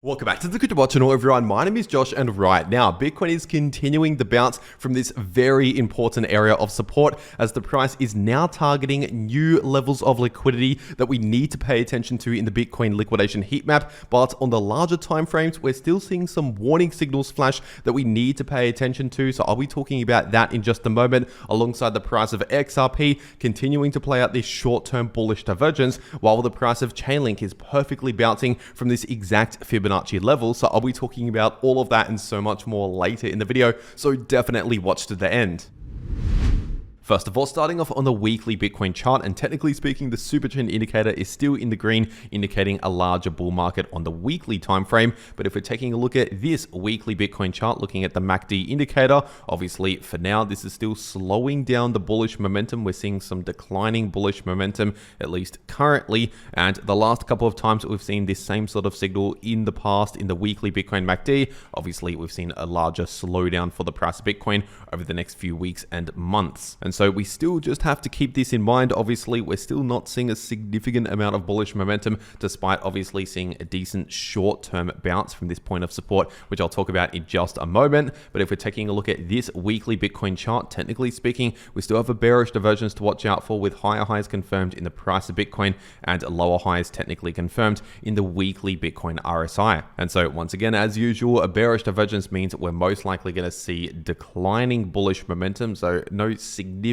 Welcome back to the cryptowrld channel, everyone. My name is Josh, and right now, Bitcoin is continuing the bounce from this very important area of support as the price is now targeting new levels of liquidity that we need to pay attention to in the Bitcoin liquidation heat map. But on the larger time frames, we're still seeing some warning signals flash that we need to pay attention to. So I'll be talking about that in just a moment, alongside the price of XRP continuing to play out this short-term bullish divergence, while the price of Chainlink is perfectly bouncing from this exact Fibonacci level. So I'll be talking about all of that and so much more later in the video, so definitely watch to the end. First of all, starting off on the weekly Bitcoin chart, and technically speaking, the super trend indicator is still in the green, indicating a larger bull market on the weekly time frame. But if we're taking a look at this weekly Bitcoin chart, looking at the MACD indicator, obviously for now, this is still slowing down the bullish momentum. We're seeing some declining bullish momentum, at least currently. And the last couple of times that we've seen this same sort of signal in the past in the weekly Bitcoin MACD, obviously we've seen a larger slowdown for the price of Bitcoin over the next few weeks and months. And so we still just have to keep this in mind. Obviously, we're still not seeing a significant amount of bullish momentum, despite obviously seeing a decent short-term bounce from this point of support, which I'll talk about in just a moment. But if we're taking a look at this weekly Bitcoin chart, technically speaking, we still have a bearish divergence to watch out for, with higher highs confirmed in the price of Bitcoin and lower highs technically confirmed in the weekly Bitcoin RSI. And so once again, as usual, a bearish divergence means we're most likely going to see declining bullish momentum. So no significant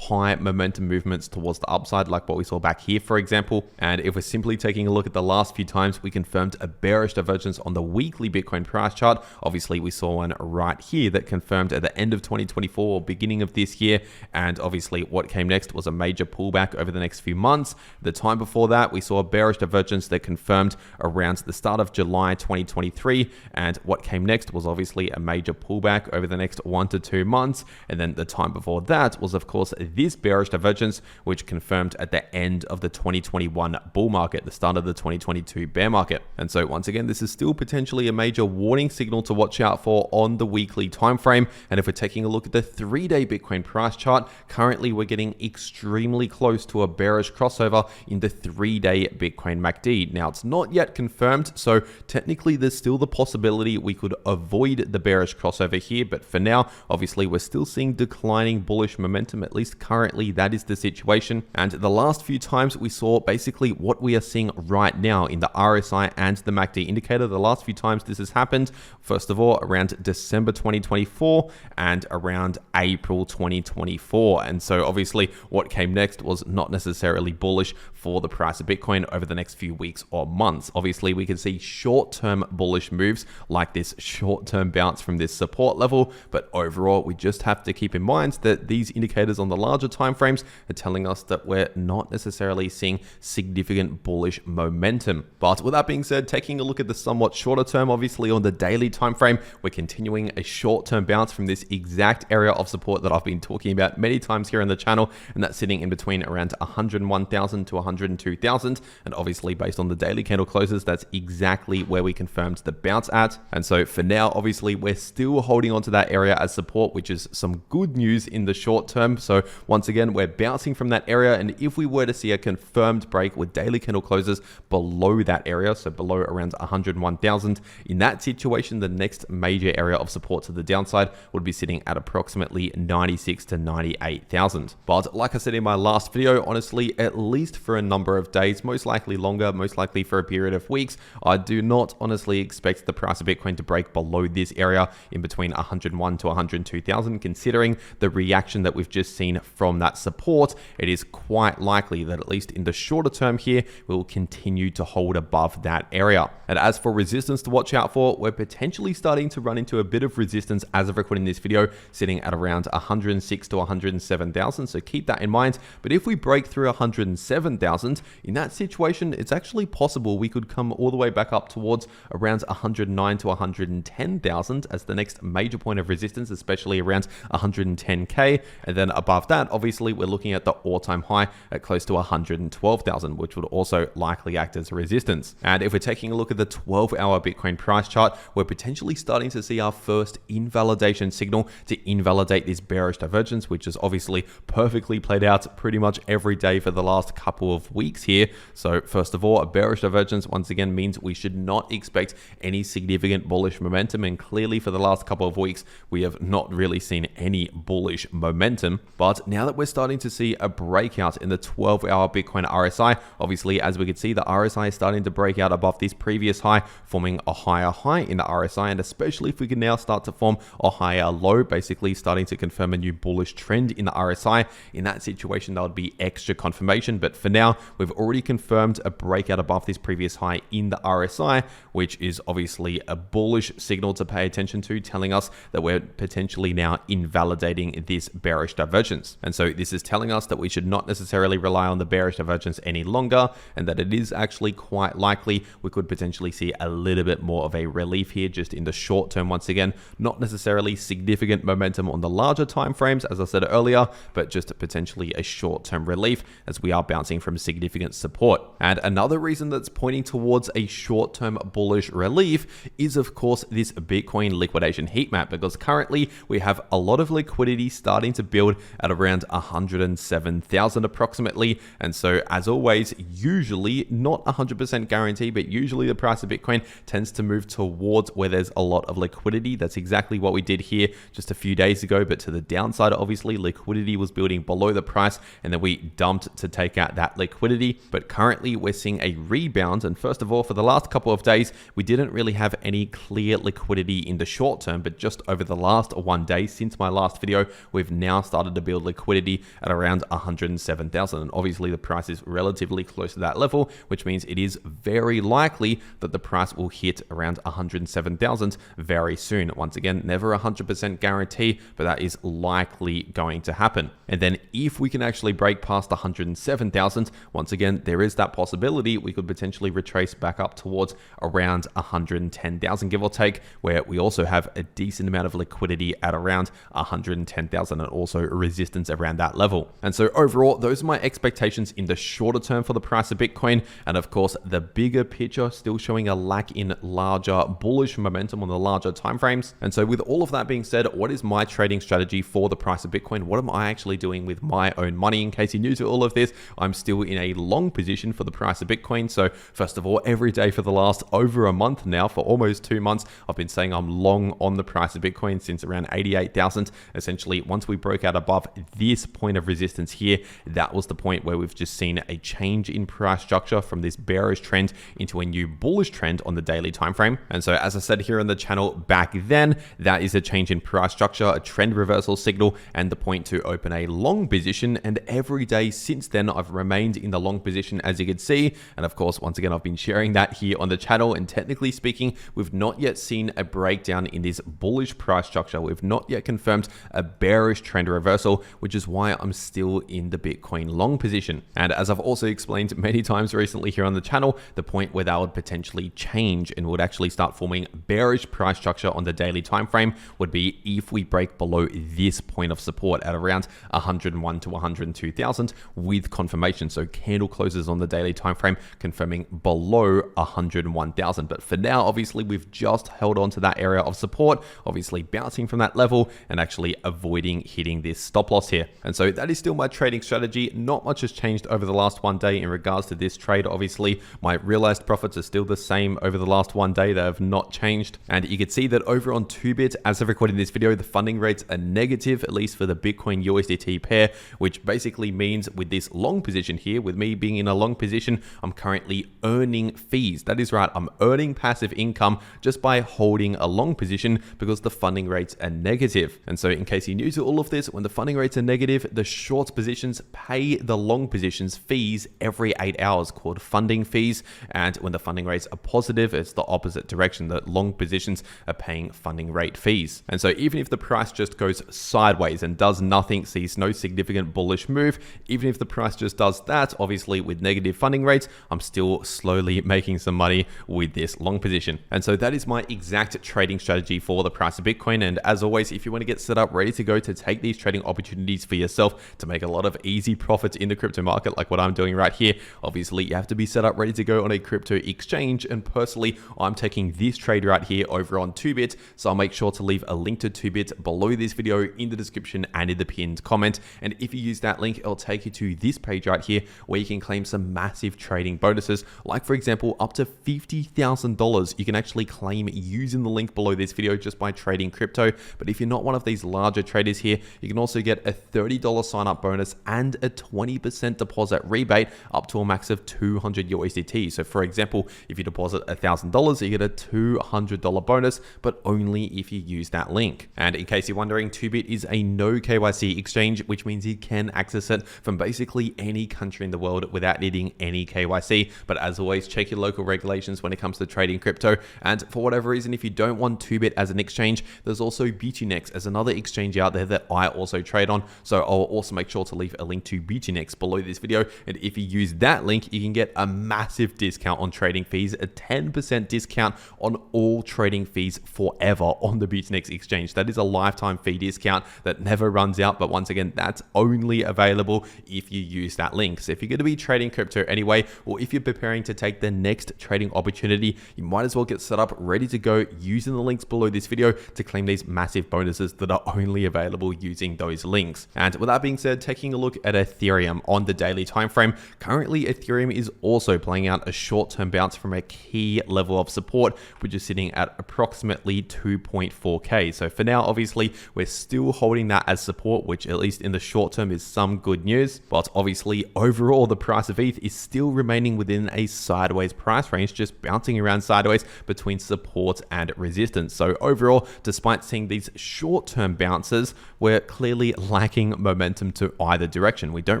high momentum movements towards the upside like what we saw back here, for example. And if we're simply taking a look at the last few times we confirmed a bearish divergence on the weekly Bitcoin price chart, obviously we saw one right here that confirmed at the end of 2024 or beginning of this year. And obviously what came next was a major pullback over the next few months. The time before that, we saw a bearish divergence that confirmed around the start of July 2023. And what came next was obviously a major pullback over the next 1 to 2 months. And then the time before that was, of course, this bearish divergence, which confirmed at the end of the 2021 bull market, the start of the 2022 bear market. And so once again, this is still potentially a major warning signal to watch out for on the weekly time frame. And if we're taking a look at the 3-day Bitcoin price chart, currently we're getting extremely close to a bearish crossover in the 3-day Bitcoin MACD. Now, it's not yet confirmed, so technically there's still the possibility we could avoid the bearish crossover here. But for now, obviously, we're still seeing declining bullish momentum. At least currently, that is the situation. And the last few times we saw basically what we are seeing right now in the RSI and the MACD indicator. The last few times this has happened, first of all, around December 2024 and around April 2024. And so obviously what came next was not necessarily bullish for the price of Bitcoin over the next few weeks or months. Obviously, we can see short-term bullish moves like this short-term bounce from this support level. But overall, we just have to keep in mind that these indicators on the larger time frames are telling us that we're not necessarily seeing significant bullish momentum. But with that being said, taking a look at the somewhat shorter term, obviously on the daily time frame, we're continuing a short-term bounce from this exact area of support that I've been talking about many times here on the channel, and that's sitting in between around 101,000 to 102,000. And obviously based on the daily candle closes, that's exactly where we confirmed the bounce at. And so for now, obviously we're still holding on to that area as support, which is some good news in the short term. So once again, we're bouncing from that area, and if we were to see a confirmed break with daily candle closes below that area, so below around 101,000, in that situation, the next major area of support to the downside would be sitting at approximately 96 to 98,000. But like I said in my last video, honestly, at least for a number of days, most likely longer, most likely for a period of weeks, I do not honestly expect the price of Bitcoin to break below this area in between 101 to 102,000. Considering the reaction that we've just seen from that support, it is quite likely that at least in the shorter term here, we will continue to hold above that area. And as for resistance to watch out for, we're potentially starting to run into a bit of resistance as of recording this video, sitting at around 106 to 107,000. So keep that in mind. But if we break through 107,000, in that situation, it's actually possible we could come all the way back up towards around 109 to 110,000 as the next major point of resistance, especially around 110K. And then above that, obviously, we're looking at the all-time high at close to 112,000, which would also likely act as a resistance. And if we're taking a look at the 12-hour Bitcoin price chart, we're potentially starting to see our first invalidation signal to invalidate this bearish divergence, which is obviously perfectly played out pretty much every day for the last couple of weeks here. So first of all, a bearish divergence once again means we should not expect any significant bullish momentum, and clearly for the last couple of weeks we have not really seen any bullish momentum. But now that we're starting to see a breakout in the 12-hour Bitcoin RSI, obviously as we can see, the RSI is starting to break out above this previous high, forming a higher high in the RSI, and especially if we can now start to form a higher low, basically starting to confirm a new bullish trend in the RSI, in that situation that would be extra confirmation. But for now, we've already confirmed a breakout above this previous high in the RSI, which is obviously a bullish signal to pay attention to, telling us that we're potentially now invalidating this bearish divergence. And so this is telling us that we should not necessarily rely on the bearish divergence any longer, and that it is actually quite likely we could potentially see a little bit more of a relief here just in the short term. Once again, not necessarily significant momentum on the larger time frames, as I said earlier, but just potentially a short-term relief as we are bouncing from significant support. And another reason that's pointing towards a short-term bullish relief is, of course, this Bitcoin liquidation heat map, because currently we have a lot of liquidity starting to build at around 107,000 approximately. And so as always, usually not 100% guarantee, but usually the price of Bitcoin tends to move towards where there's a lot of liquidity. That's exactly what we did here just a few days ago, but to the downside, obviously liquidity was building below the price, and then we dumped to take out that liquidity. But currently we're seeing a rebound, and first of all, for the last couple of days we didn't really have any clear liquidity in the short term, but just over the last one day since my last video, we've now started to build liquidity at around 107,000, and obviously the price is relatively close to that level, which means it is very likely that the price will hit around 107,000 very soon. Once again, never 100% guarantee, but that is likely going to happen. And then if we can actually break past 107,000, once again, there is that possibility we could potentially retrace back up towards around 110,000, give or take, where we also have a decent amount of liquidity at around 110,000 and also resistance around that level. And so overall, those are my expectations in the shorter term for the price of Bitcoin. And of course, the bigger picture still showing a lack in larger bullish momentum on the larger timeframes. And so with all of that being said, what is my trading strategy for the price of Bitcoin? What am I actually doing with my own money? In case you're new to all of this, I'm still in a long position for the price of Bitcoin. So first of all, every day for the last over a month now, for almost 2 months, I've been saying I'm long on the price of Bitcoin since around 88,000. Essentially, once we broke out above this point of resistance here, that was the point where we've just seen a change in price structure from this bearish trend into a new bullish trend on the daily time frame. And so as I said here on the channel back then, that is a change in price structure, a trend reversal signal, and the point to open a long position. And every day since then, I've remained in the long position, as you can see. And of course, once again, I've been sharing that here on the channel. And technically speaking, we've not yet seen a breakdown in this bullish price structure. We've not yet confirmed a bearish trend reversal, which is why I'm still in the Bitcoin long position. And as I've also explained many times recently here on the channel, the point where that would potentially change and would actually start forming bearish price structure on the daily time frame would be if we break below this point of support at around 101 to 102,000 with confirmation. So candle closes on the daily time frame confirming below 101,000. But for now, obviously, we've just held on to that area of support, obviously bouncing from that level and actually avoiding hitting this stop loss here. And so that is still my trading strategy. Not much has changed over the last one day in regards to this trade. Obviously, my realized profits are still the same over the last one day. They have not changed. And you can see that over on 2bit, as of recording this video, the funding rates are negative, at least for the Bitcoin USDT pair, which basically means with this long position here, with me being in a long position, I'm currently earning fees. That is right, I'm earning passive income just by holding a long position because the funding rates are negative. And so in case you're new to all of this, when the funding rates are negative, the short positions pay the long positions fees every 8 hours, called funding fees. And when the funding rates are positive, it's the opposite direction, that long positions are paying funding rate fees. And so even if the price just goes sideways and does nothing, sees no significant bullish move, even if the price just does that, obviously with negative funding rates, I'm still slowly making some money with this long position. And so that is my exact trading strategy for the price of Bitcoin. And as always, if you want to get set up ready to go to take these trading opportunities for yourself to make a lot of easy profits in the crypto market like what I'm doing right here. Obviously, you have to be set up ready to go on a crypto exchange, and personally, I'm taking this trade right here over on 2bit, so I'll make sure to leave a link to 2bit below this video in the description and in the pinned comment. And if you use that link, it'll take you to this page right here where you can claim some massive trading bonuses, like for example up to $50,000 you can actually claim using the link below this video just by trading crypto. But if you're not one of these larger traders here, you can also get a $30 sign up bonus and a 20% deposit rebate up to a max of 200 USDT. So for example, if you deposit $1,000, you get a $200 bonus, but only if you use that link. And in case you're wondering, 2bit is a no KYC exchange, which means you can access it from basically any country in the world without needing any KYC. But as always, check your local regulations when it comes to trading crypto. And for whatever reason, if you don't want 2bit as an exchange, there's also BTNext as another exchange out there that I also trade on. So I'll also make sure to leave a link to BTNext below this video. And if you use that link, you can get a massive discount on trading fees, a 10% discount on all trading fees forever on the BTNext exchange. That is a lifetime fee discount that never runs out. But once again, that's only available if you use that link. So if you're going to be trading crypto anyway, or if you're preparing to take the next trading opportunity, you might as well get set up ready to go using the links below this video to claim these massive bonuses that are only available using those links. And with that being said, taking a look at Ethereum on the daily time frame, currently Ethereum is also playing out a short-term bounce from a key level of support, which is sitting at approximately 2.4k. So for now, obviously, we're still holding that as support, which at least in the short term is some good news. But obviously, overall, the price of ETH is still remaining within a sideways price range, just bouncing around sideways between support and resistance. So overall, despite seeing these short-term bounces, we're clearly lacking momentum to either direction. We don't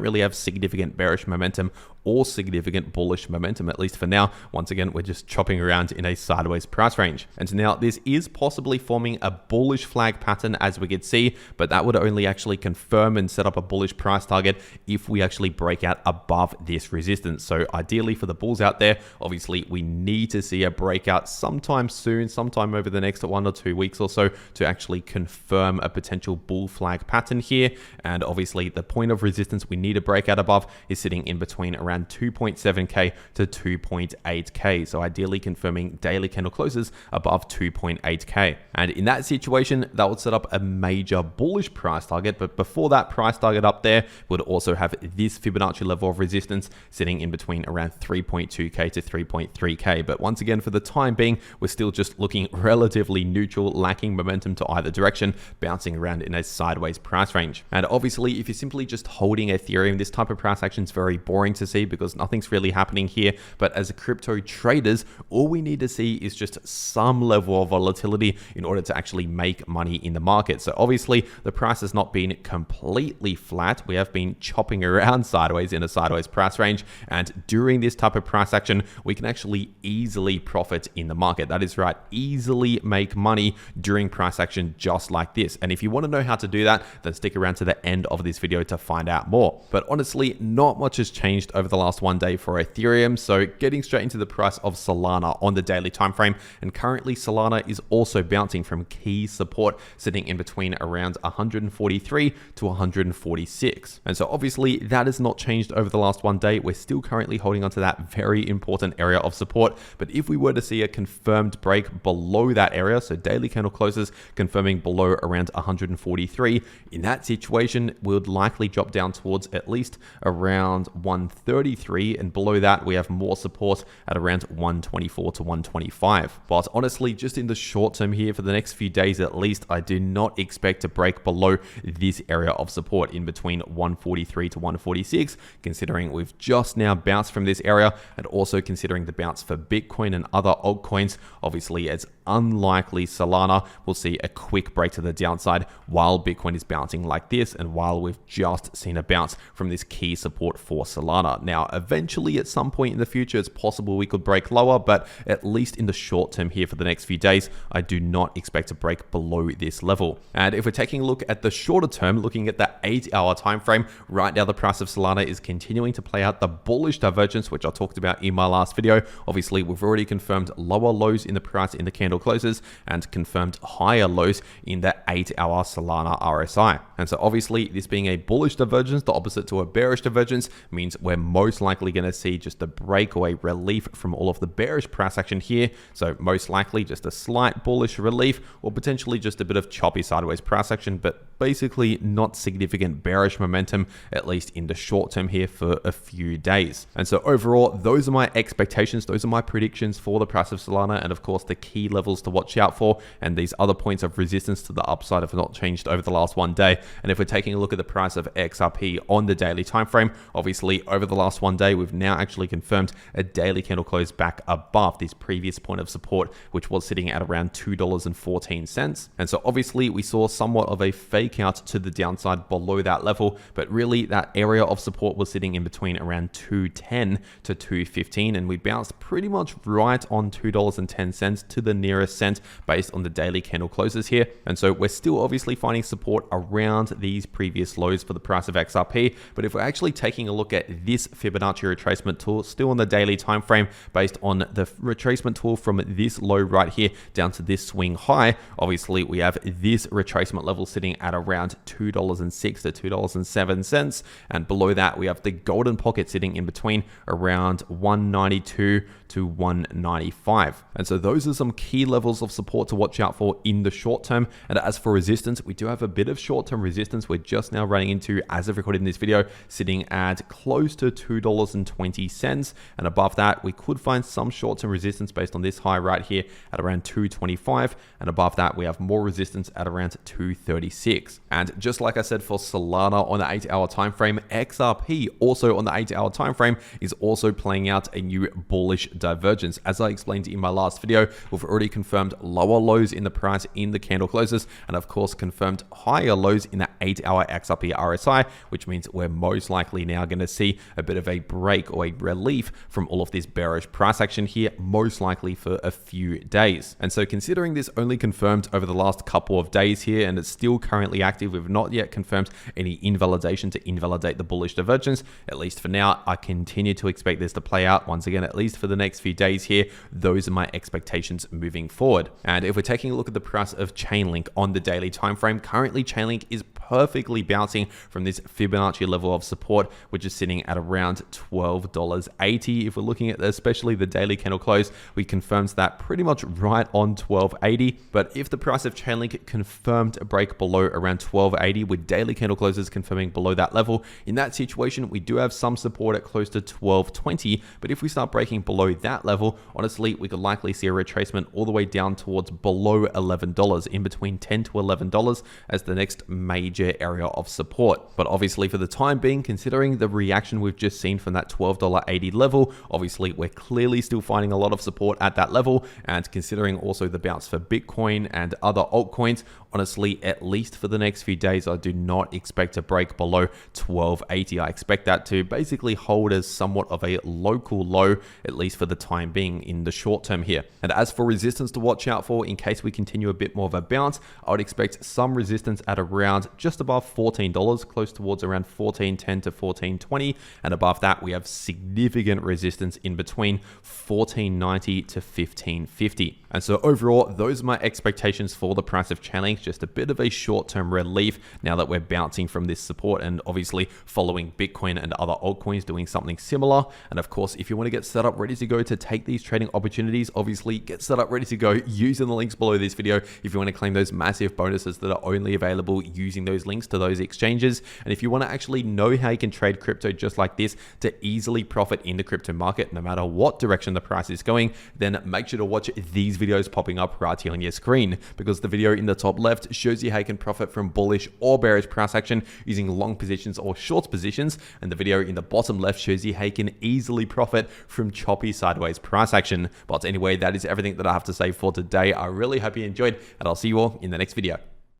really have significant bearish momentum or significant bullish momentum, at least for now. Once again, we're just chopping around in a sideways price range. And now this is possibly forming a bullish flag pattern, as we could see, but that would only actually confirm and set up a bullish price target if we actually break out above this resistance. So ideally for the bulls out there, obviously we need to see a breakout sometime soon, sometime over the next 1 or 2 weeks or so, to actually confirm a potential bull flag pattern here. And obviously the point of resistance we need to break out above is sitting in between around 2.7k to 2.8k. So ideally confirming daily candle closes above 2.8k. And in that situation, that would set up a major bullish price target. But before that price target up there, would also have this Fibonacci level of resistance sitting in between around 3.2k to 3.3k. But once again, for the time being, we're still just looking relatively neutral, lacking momentum to either direction, bouncing around in a sideways price range. And obviously, if you're simply just holding Ethereum, this type of price action is very boring to see because nothing's really happening here. But as crypto traders, all we need to see is just some level of volatility in order to actually make money in the market. So obviously the price has not been completely flat. We have been chopping around sideways in a sideways price range. And during this type of price action, we can actually easily profit in the market. That is right, easily make money during price action just like this. And if you want to know how to do that, then stick around to the end of this video to find out more. But honestly, not much has changed over the last 1 day for Ethereum. So getting straight into the price of Solana on the daily time frame, and currently Solana is also bouncing from key support sitting in between around 143 to 146. And so obviously that has not changed over the last 1 day. We're still currently holding onto that very important area of support. But if we were to see a confirmed break below that area, so daily candle closes confirming below around 143, in that situation, we would likely drop down towards at least around 133, and below that we have more support at around 124 to 125. But honestly, just in the short term here, for the next few days at least, I do not expect to break below this area of support in between 143 to 146, considering we've just now bounced from this area, and also considering the bounce for Bitcoin and other altcoins. Obviously, it's unlikely Solana will see a quick break to the downside while Bitcoin is bouncing like this, and while we've just seen a bounce from this key support for Solana. Now, eventually at some point in the future, it's possible we could break lower, but at least in the short term here for the next few days, I do not expect to break below this level. And if we're taking a look at the shorter term, looking at the 8-hour time frame, right now the price of Solana is continuing to play out the bullish divergence, which I talked about in my last video. Obviously, we've already confirmed lower lows in the price in the candle closes and confirmed higher lows in the 8-hour Solana RSI. And so obviously this being a bullish divergence, the opposite to a bearish divergence, means we're most likely going to see just a break or a relief from all of the bearish price action here. So most likely just a slight bullish relief, or potentially just a bit of choppy sideways price action, but basically not significant bearish momentum, at least in the short term here for a few days. And so overall, those are my expectations. Those are my predictions for the price of Solana, and of course the key levels to watch out for, and these other points of resistance to the upside have not changed over the last one day. And if we're taking a look at the price of XRP on the daily time frame, obviously over the last one day, we've now actually confirmed a daily candle close back above this previous point of support, which was sitting at around $2.14. And so obviously we saw somewhat of a fake out to the downside below that level, but really that area of support was sitting in between around 210 to 215, and we bounced pretty much right on $2.10 to the nearest cent based on the daily candle closes here. And so we're still obviously finding support around these previous lows for the price of XRP. But if we're actually taking a look at this Fibonacci retracement tool, still on the daily time frame, based on the retracement tool from this low right here down to this swing high, obviously we have this retracement level sitting at around $2.06 to $2.07, and below that we have the golden pocket sitting in between around 192 to 195. And so those are some key levels of support to watch out for in the short term. And as for resistance, we do have a bit of short-term resistance we're just now running into as of recording this video, sitting at close to $2.20, and above that we could find some short-term resistance based on this high right here at around 225, and above that we have more resistance at around 236. And just like I said for Solana on the 8-hour time frame, XRP also on the 8-hour time frame is also playing out a new bullish divergence. As I explained in my last video, we've already confirmed lower lows in the price in the candle closes, and of course confirmed higher lows in the 8-hour XRP RSI, which means we're most likely now going to see a bit of a break or a relief from all of this bearish price action here, most likely for a few days. And so considering this only confirmed over the last couple of days here, and it's still currently active, we've not yet confirmed any invalidation to invalidate the bullish divergence, at least for now. I continue to expect this to play out once again, at least for the next few days here. Those are my expectations moving forward. And if we're taking a look at the price of Chainlink on the daily time frame, currently Chainlink is perfectly bouncing from this Fibonacci level of support, which is sitting at around $12.80. If we're looking at especially the daily candle close, we confirmed that pretty much right on $12.80. But if the price of Chainlink confirmed a break below around $12.80 with daily candle closes confirming below that level, in that situation we do have some support at close to $12.20. But if we start breaking below that level, honestly we could likely see a retracement all the way down towards below $11, in between $10 to $11 as the next major area of support. But obviously for the time being, considering the reaction we've just seen from that $12.80 level, obviously we're clearly still finding a lot of support at that level. And considering also the bounce for Bitcoin and other altcoins, honestly, at least for the next few days, I do not expect to break below $12.80. I expect that to basically hold as somewhat of a local low, at least for the time being in the short term here. And as for resistance to watch out for, in case we continue a bit more of a bounce, I would expect some resistance at around just above $14, close towards around $14.10 to $14.20. And above that, we have significant resistance in between $14.90 to $15.50. And so overall, those are my expectations for the price of Chainlink. Just a bit of a short-term relief now that we're bouncing from this support, and obviously following Bitcoin and other altcoins doing something similar. And of course, if you want to get set up ready to go to take these trading opportunities, obviously get set up ready to go using the links below this video if you want to claim those massive bonuses that are only available using those links to those exchanges. And if you want to actually know how you can trade crypto just like this to easily profit in the crypto market no matter what direction the price is going, then make sure to watch these videos popping up right here on your screen, because the video in the top left shows you how you can profit from bullish or bearish price action using long positions or short positions, and the video in the bottom left shows you how you can easily profit from choppy sideways price action. But anyway, that is everything that I have to say for today. I really hope you enjoyed, and I'll see you all in the next video.